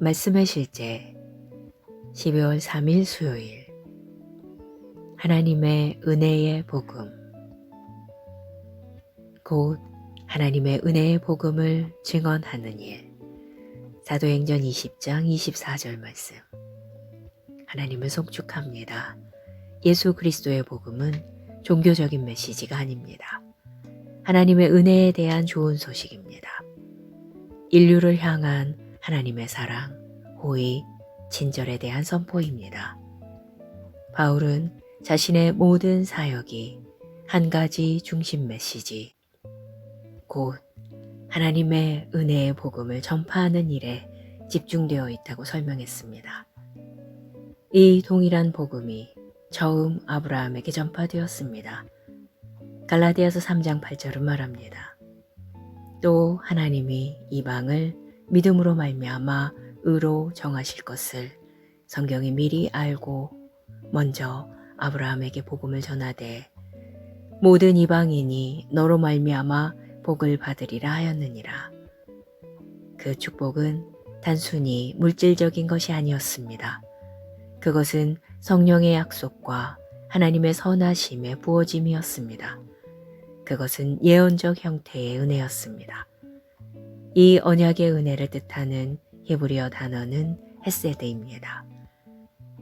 말씀의 실제 12월 3일 수요일 하나님의 은혜의 복음. 곧 하나님의 은혜의 복음을 증언하는 일. 사도행전 20장 24절 말씀. 하나님을 송축합니다. 예수 그리스도의 복음은 종교적인 메시지가 아닙니다. 하나님의 은혜에 대한 좋은 소식입니다. 인류를 향한 하나님의 사랑, 호의, 친절에 대한 선포입니다. 바울은 자신의 모든 사역이 한 가지 중심 메시지, 곧 하나님의 은혜의 복음을 전파하는 일에 집중되어 있다고 설명했습니다. 이 동일한 복음이 처음 아브라함에게 전파되었습니다. 갈라디아서 3장 8절은 말합니다. 또 하나님이 이방을 믿음으로 말미암아 의로 정하실 것을 성경이 미리 알고 먼저 아브라함에게 복음을 전하되 모든 이방인이 너로 말미암아 복을 받으리라 하였느니라. 그 축복은 단순히 물질적인 것이 아니었습니다. 그것은 성령의 약속과 하나님의 선하심의 부어짐이었습니다. 그것은 예언적 형태의 은혜였습니다. 이 언약의 은혜를 뜻하는 히브리어 단어는 헤세드입니다.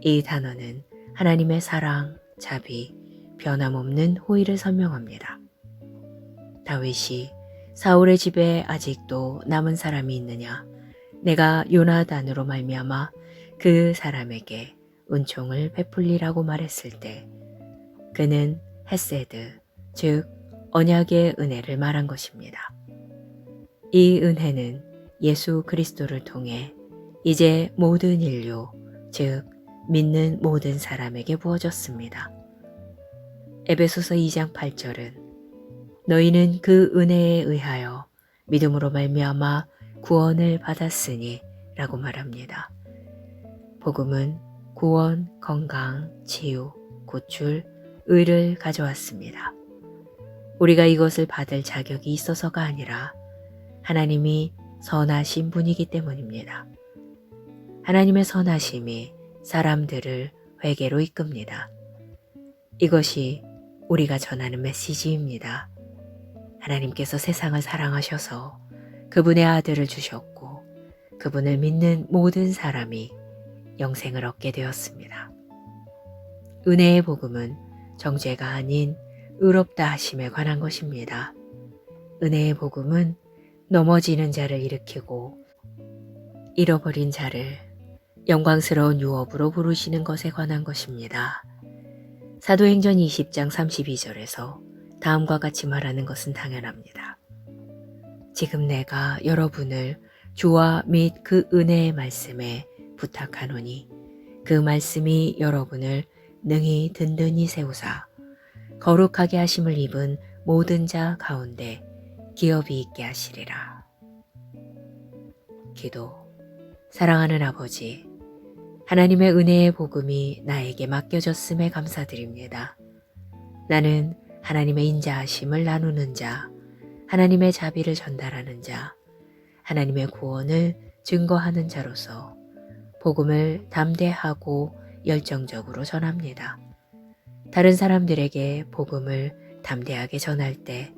이 단어는 하나님의 사랑, 자비, 변함없는 호의를 설명합니다. 다윗이 사울의 집에 아직도 남은 사람이 있느냐? 내가 요나단으로 말미암아 그 사람에게 은총을 베풀리라고 말했을 때 그는 헤세드, 즉 언약의 은혜를 말한 것입니다. 이 은혜는 예수 그리스도를 통해 이제 모든 인류, 즉 믿는 모든 사람에게 부어졌습니다. 에베소서 2장 8절은 너희는 그 은혜에 의하여 믿음으로 말미암아 구원을 받았으니 라고 말합니다. 복음은 구원, 건강, 치유, 고출, 의를 가져왔습니다. 우리가 이것을 받을 자격이 있어서가 아니라 하나님이 선하신 분이기 때문입니다. 하나님의 선하심이 사람들을 회개로 이끕니다. 이것이 우리가 전하는 메시지입니다. 하나님께서 세상을 사랑하셔서 그분의 아들을 주셨고 그분을 믿는 모든 사람이 영생을 얻게 되었습니다. 은혜의 복음은 정죄가 아닌 의롭다 하심에 관한 것입니다. 은혜의 복음은 넘어지는 자를 일으키고 잃어버린 자를 영광스러운 유업으로 부르시는 것에 관한 것입니다. 사도행전 20장 32절에서 다음과 같이 말하는 것은 당연합니다. 지금 내가 여러분을 주와 및 그 은혜의 말씀에 부탁하노니 그 말씀이 여러분을 능히 든든히 세우사 거룩하게 하심을 입은 모든 자 가운데 기업이 있게 하시리라. 기도. 사랑하는 아버지, 하나님의 은혜의 복음이 나에게 맡겨졌음에 감사드립니다. 나는 하나님의 인자하심을 나누는 자, 하나님의 자비를 전달하는 자, 하나님의 구원을 증거하는 자로서 복음을 담대하고 열정적으로 전합니다. 다른 사람들에게 복음을 담대하게 전할 때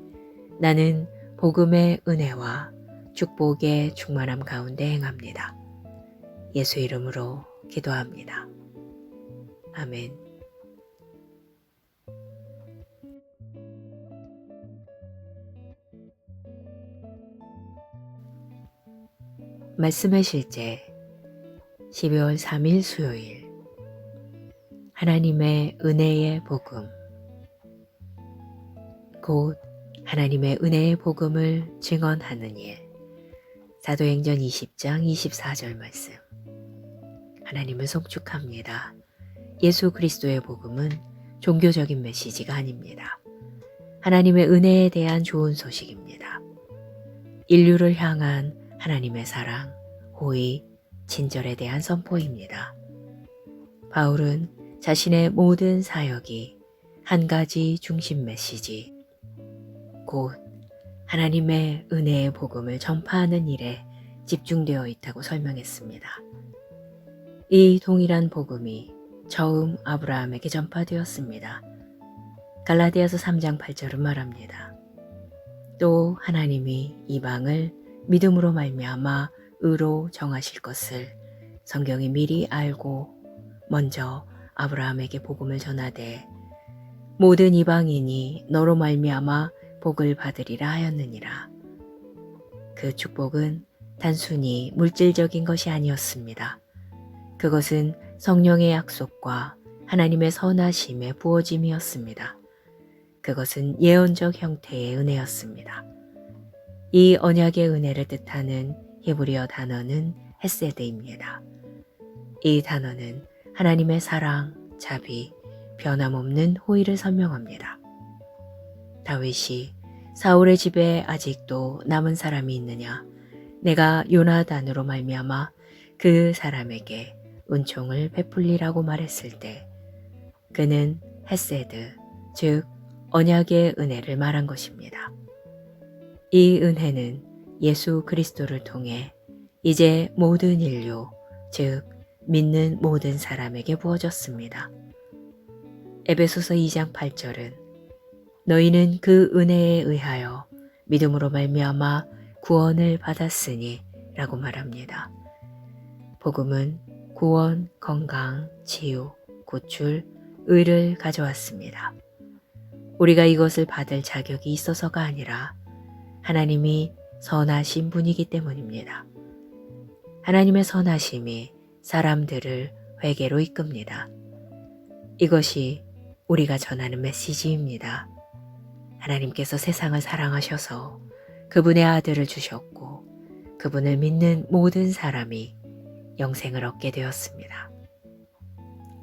나는 복음의 은혜와 축복의 충만함 가운데 행합니다. 예수 이름으로 기도합니다. 아멘. 말씀의 실제 12월 3일 수요일 하나님의 은혜의 복음. 곧 하나님의 은혜의 복음을 증언하는 일. 사도행전 20장 24절 말씀. 하나님을 송축합니다. 예수 그리스도의 복음은 종교적인 메시지가 아닙니다. 하나님의 은혜에 대한 좋은 소식입니다. 인류를 향한 하나님의 사랑, 호의, 친절에 대한 선포입니다. 바울은 자신의 모든 사역이 한 가지 중심 메시지, 곧 하나님의 은혜의 복음을 전파하는 일에 집중되어 있다고 설명했습니다. 이 동일한 복음이 처음 아브라함에게 전파되었습니다. 갈라디아서 3장 8절은 말합니다. 또 하나님이 이방을 믿음으로 말미암아 의로 정하실 것을 성경이 미리 알고 먼저 아브라함에게 복음을 전하되 모든 이방인이 너로 말미암아 복을 받으리라 하였느니라. 그 축복은 단순히 물질적인 것이 아니었습니다. 그것은 성령의 약속과 하나님의 선하심의 부어짐이었습니다. 그것은 예언적 형태의 은혜였습니다. 이 언약의 은혜를 뜻하는 히브리어 단어는 헤세드입니다. 이 단어는 하나님의 사랑, 자비, 변함없는 호의를 설명합니다. 다윗이 사울의 집에 아직도 남은 사람이 있느냐? 내가 요나단으로 말미암아 그 사람에게 은총을 베풀리라고 말했을 때 그는 헤세드, 즉 언약의 은혜를 말한 것입니다. 이 은혜는 예수 그리스도를 통해 이제 모든 인류, 즉 믿는 모든 사람에게 부어졌습니다. 에베소서 2장 8절은 너희는 그 은혜에 의하여 믿음으로 말미암아 구원을 받았으니 라고 말합니다. 복음은 구원, 건강, 치유, 구출, 의를 가져왔습니다. 우리가 이것을 받을 자격이 있어서가 아니라 하나님이 선하신 분이기 때문입니다. 하나님의 선하심이 사람들을 회개로 이끕니다. 이것이 우리가 전하는 메시지입니다. 하나님께서 세상을 사랑하셔서 그분의 아들을 주셨고 그분을 믿는 모든 사람이 영생을 얻게 되었습니다.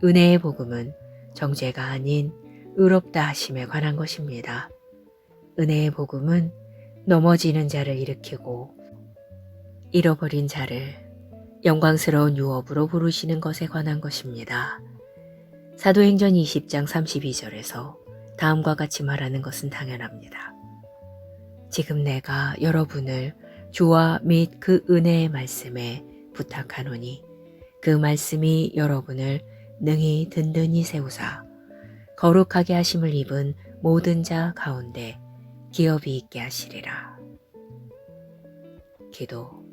은혜의 복음은 정죄가 아닌 의롭다 하심에 관한 것입니다. 은혜의 복음은 넘어지는 자를 일으키고 잃어버린 자를 영광스러운 유업으로 부르시는 것에 관한 것입니다. 사도행전 20장 32절에서 다음과 같이 말하는 것은 당연합니다. 지금 내가 여러분을 주와 및 그 은혜의 말씀에 부탁하노니 그 말씀이 여러분을 능히 든든히 세우사 거룩하게 하심을 입은 모든 자 가운데 기업이 있게 하시리라. 기도.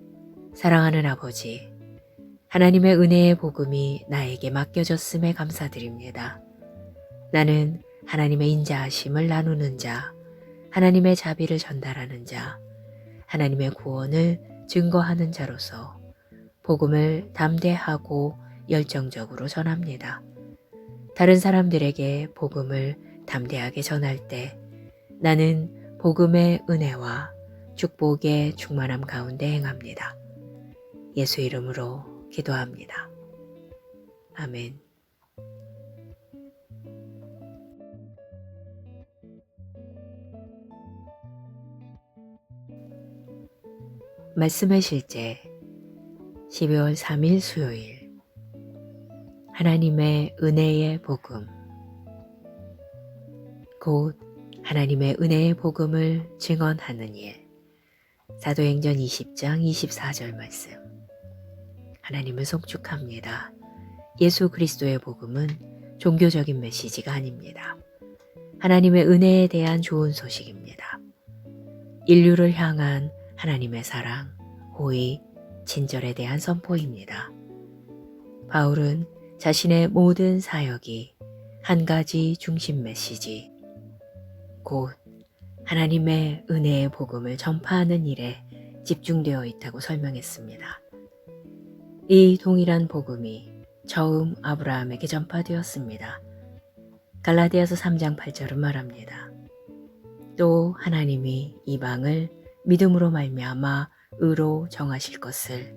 사랑하는 아버지, 하나님의 은혜의 복음이 나에게 맡겨졌음에 감사드립니다. 나는 하나님의 인자하심을 나누는 자, 하나님의 자비를 전달하는 자, 하나님의 구원을 증거하는 자로서 복음을 담대하고 열정적으로 전합니다. 다른 사람들에게 복음을 담대하게 전할 때 나는 복음의 은혜와 축복의 충만함 가운데 행합니다. 예수 이름으로 기도합니다. 아멘. 말씀의 실제 12월 3일 수요일 하나님의 은혜의 복음 곧 하나님의 은혜의 복음을 증언하는 일 사도행전 20장 24절 말씀 하나님을 송축합니다. 예수 그리스도의 복음은 종교적인 메시지가 아닙니다. 하나님의 은혜에 대한 좋은 소식입니다. 인류를 향한 하나님의 사랑, 호의, 친절에 대한 선포입니다. 바울은 자신의 모든 사역이 한 가지 중심 메시지, 곧 하나님의 은혜의 복음을 전파하는 일에 집중되어 있다고 설명했습니다. 이 동일한 복음이 처음 아브라함에게 전파되었습니다. 갈라디아서 3장 8절은 말합니다. 또 하나님이 이방을 믿음으로 말미암아 의로 정하실 것을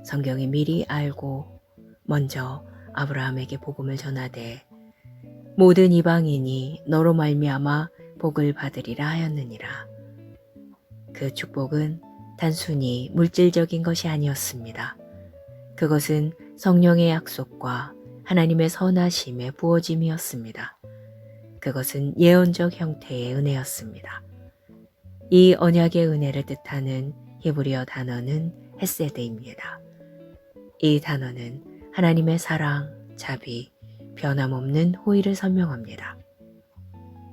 성경이 미리 알고 먼저 아브라함에게 복음을 전하되 모든 이방인이 너로 말미암아 복을 받으리라 하였느니라. 그 축복은 단순히 물질적인 것이 아니었습니다. 그것은 성령의 약속과 하나님의 선하심의 부어짐이었습니다. 그것은 예언적 형태의 은혜였습니다. 이 언약의 은혜를 뜻하는 히브리어 단어는 헤세드입니다. 이 단어는 하나님의 사랑, 자비, 변함없는 호의를 설명합니다.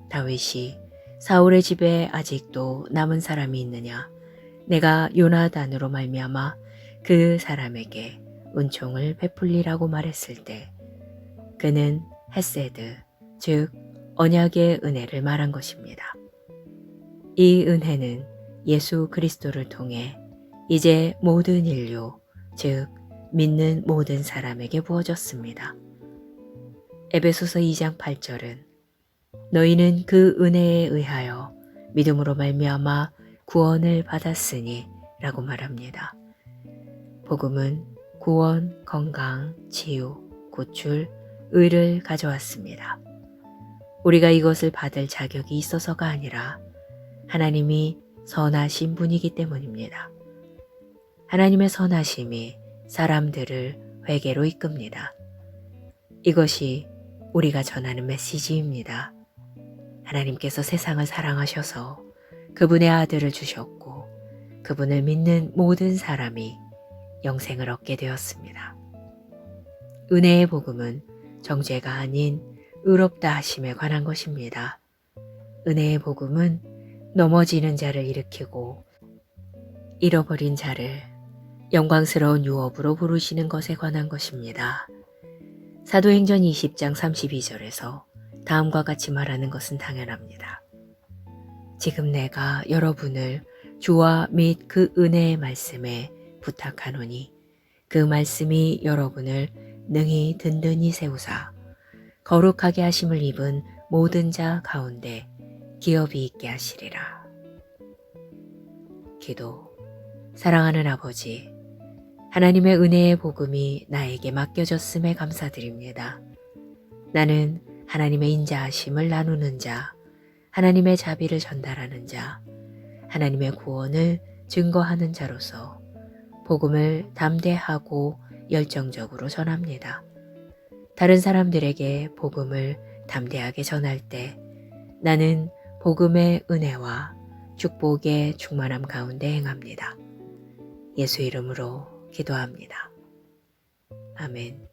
다윗이 사울의 집에 아직도 남은 사람이 있느냐? 내가 요나단으로 말미암아 그 사람에게 은총을 베풀리라고 말했을 때 그는 헤세드, 즉 언약의 은혜를 말한 것입니다. 이 은혜는 예수 그리스도를 통해 이제 모든 인류, 즉 믿는 모든 사람에게 부어졌습니다. 에베소서 2장 8절은 너희는 그 은혜에 의하여 믿음으로 말미암아 구원을 받았으니 라고 말합니다. 복음은 구원, 건강, 치유, 고출, 의를 가져왔습니다. 우리가 이것을 받을 자격이 있어서가 아니라 하나님이 선하신 분이기 때문입니다. 하나님의 선하심이 사람들을 회개로 이끕니다. 이것이 우리가 전하는 메시지입니다. 하나님께서 세상을 사랑하셔서 그분의 아들을 주셨고 그분을 믿는 모든 사람이 영생을 얻게 되었습니다. 은혜의 복음은 정죄가 아닌 의롭다 하심에 관한 것입니다. 은혜의 복음은 넘어지는 자를 일으키고 잃어버린 자를 영광스러운 유업으로 부르시는 것에 관한 것입니다. 사도행전 20장 32절에서 다음과 같이 말하는 것은 당연합니다. 지금 내가 여러분을 주와 및 그 은혜의 말씀에 부탁하노니 그 말씀이 여러분을 능히 든든히 세우사 거룩하게 하심을 입은 모든 자 가운데 기업이 있게 하시리라. 기도. 사랑하는 아버지, 하나님의 은혜의 복음이 나에게 맡겨졌음에 감사드립니다. 나는 하나님의 인자하심을 나누는 자, 하나님의 자비를 전달하는 자, 하나님의 구원을 증거하는 자로서 복음을 담대하고 열정적으로 전합니다. 다른 사람들에게 복음을 담대하게 전할 때 나는 복음의 은혜와 축복의 충만함 가운데 행합니다. 예수 이름으로 기도합니다. 아멘.